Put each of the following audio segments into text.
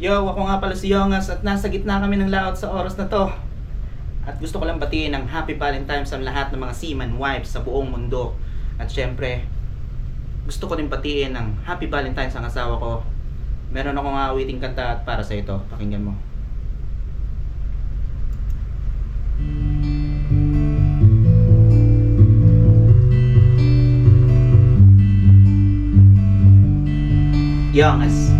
Yo, ako nga pala si Yongas at nasa gitna kami ng laot sa oras na to. At gusto ko lang batiin ng Happy Valentine's sa lahat ng mga seaman wives sa buong mundo. At syempre, gusto ko din batiin ng Happy Valentine's ang asawa ko. Meron akong awiting kanta at para sa ito. Pakinggan mo. Yongas.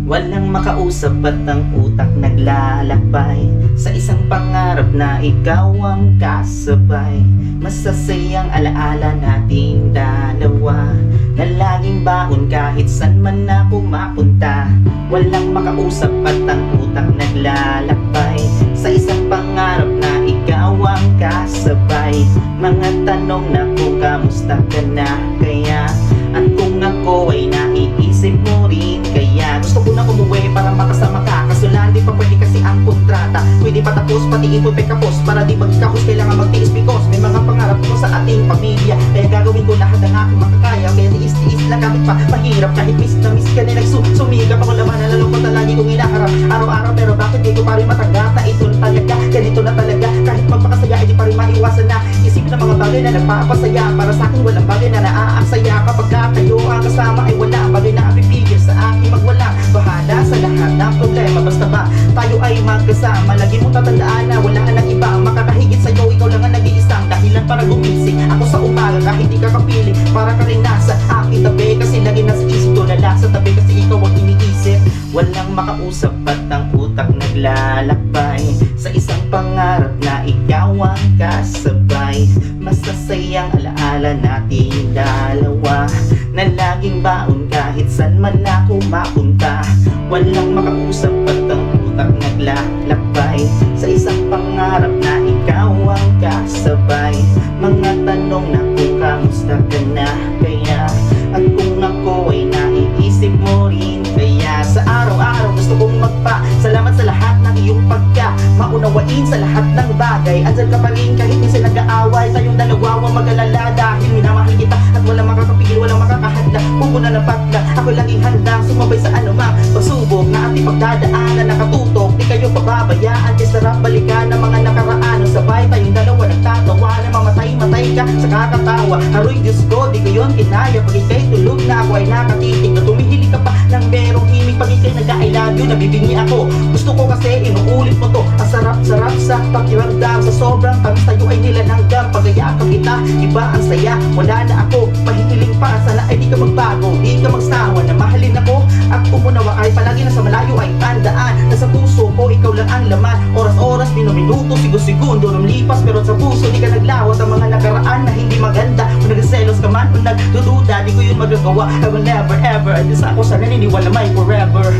Walang makausap at ang utak naglalakbay sa isang pangarap na ikaw ang kasabay. Masasayang alaala nating dalawa na laging baon kahit san man ako mapunta. Walang makausap at ang utak naglalakbay sa isang pangarap na ikaw ang kasabay. Mga tanong na kung kamusta ka na kaya, at kung ako ay naiisip mo rin kaya. Gusto ko na umuwi para makasama ka, kaso lang di pa pwede kasi ang kontrata. Pwede pa tapos pati ipon may kapos, para di magkakos kailangan magtiis because may mga pangarap ko sa ating pamilya. Kaya gagawin ko lahat ng aking makakaya, kaya tiis-tiis lang kahit pa mahirap. Kahit miss na miss ka nila sumigap ako laman na lalungkot na lagi kong inaharap araw-araw. Pero bakit di ko pa rin matanggap na ito na talaga, ganito na talaga. Kahit magpakasaya ay di pa rin maiwasan na isipin ng mga bagay na nagpapasaya. Para sa akin walang bagay na naaaksaya kapag kayo ang kasama ay wala ang bagay na pipigil sa aking magwala. Bahala sa lahat ng problema basta ba tayo ay magkasama. Lagi mo tatandaan na wala nang iba ang makakahigit sa'yo. Ikaw lang ang nag-iisang dahilan para gumising ako sa umaga kahit di ka kapili. Para ka rin nasa aking tabi kasi lagi nasa isip ko na sa tabi kasi ikaw ang iniisip. Walang makausap at ang utak naglalakbay sa isang pangarap na ikaw ang kasabay. Masasayang alaala nating dalawa na laging baon kahit san man ako mapunta. Walang makausap at ang utak naglalakbay sa isang pangarap na ikaw ang kasabay. Mga tanong na kung kamusta ka na kaya, at kung ako ay naiisip mo rin kaya. Sa araw-araw gusto kong salamat sa lahat ng iyong maunawain sa lahat ng bagay. Andyan ka pa rin kahit minsan nag-aaway. Tayong dalawa huwag mag-alala dahil minamahal kita at walang makakapigil, walang makakahanda. Pupunan ng patla, ako laging handang sumabay sa anumang pagsubok na ating pagdadaanan. Nakatutok, di kayo pababayaan. Kaya sarap balikan ng mga nakaraan. Sabay tayong dalawa nagtatawa na mamatay-matay ka sa kakatawa. Aroy Diyos ko, di ko yun kinaya. Pag ika'y tulog na ako ay nakatitig na tumihili ka pa ng merong himig. Pag ika'y nag-I love you, nabibingi ako. Gusto ko kasi inuulit mo to. Ang sarap-sarap sa pakiramdam. Sa sobrang tamis tayo ay nilalanggam. Pag-ayakap kita, iba ang saya. Wala na ako, mahihiling pa. Sana ay di ka magbago, di ka magsawa na mahalin ako. At umunawa ay palagi nasa malayo ay tandaan. Nasa puso ko, ikaw lang ang laman. Oras-oras, minuto, segundo lumilipas. Pero sa puso, di ka naglawat ang mga nakaraan na hindi maganda. Kung nagselos ka man, kung nagdududa, di ko yun magagawa. I will never ever, at sa ako sa naniniwala may forever.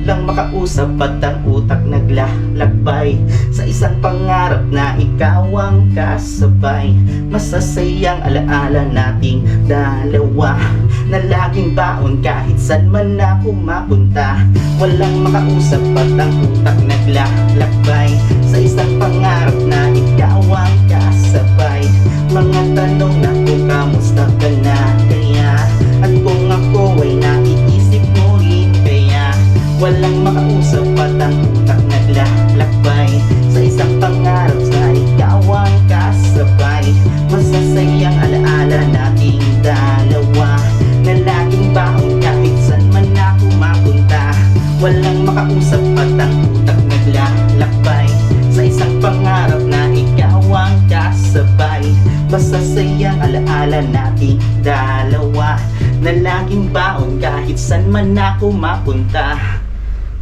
Lang makausap at ang utak naglalakbay sa isang pangarap na ikaw ang kasabay. Masasayang alaala nating dalawa na laging baon kahit san man ako mapunta. Walang makausap at ang utak naglalakbay sa isang pangarap na ikaw ang kasabay. Mga tanong na kung kamusta ka na kaya, at kung ako ay naiisip mo rin kaya. Walang makausap at ang utak naglalakbay sa isang pangarap na ikaw ang kasabay. Masasayang alaala nating dalawa na laging baon kahit san man ako mapunta. Walang makausap at ang utak naglalakbay sa isang pangarap na ikaw ang kasabay. Masasayang alaala nating dalawa na laging baon kahit san man ako mapunta.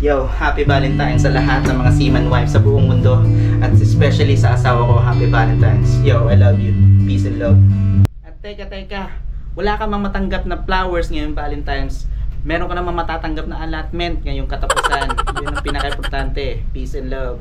Yo, Happy Valentine's sa lahat ng mga seaman wives sa buong mundo. At especially sa asawa ko, Happy Valentine's. Yo, I love you. Peace and love. At teka, wala ka mang matanggap na flowers ngayong Valentine's. Meron ka namang matatanggap na allotment ngayong katapusan. Yun ang pinaka-importante. Peace and love.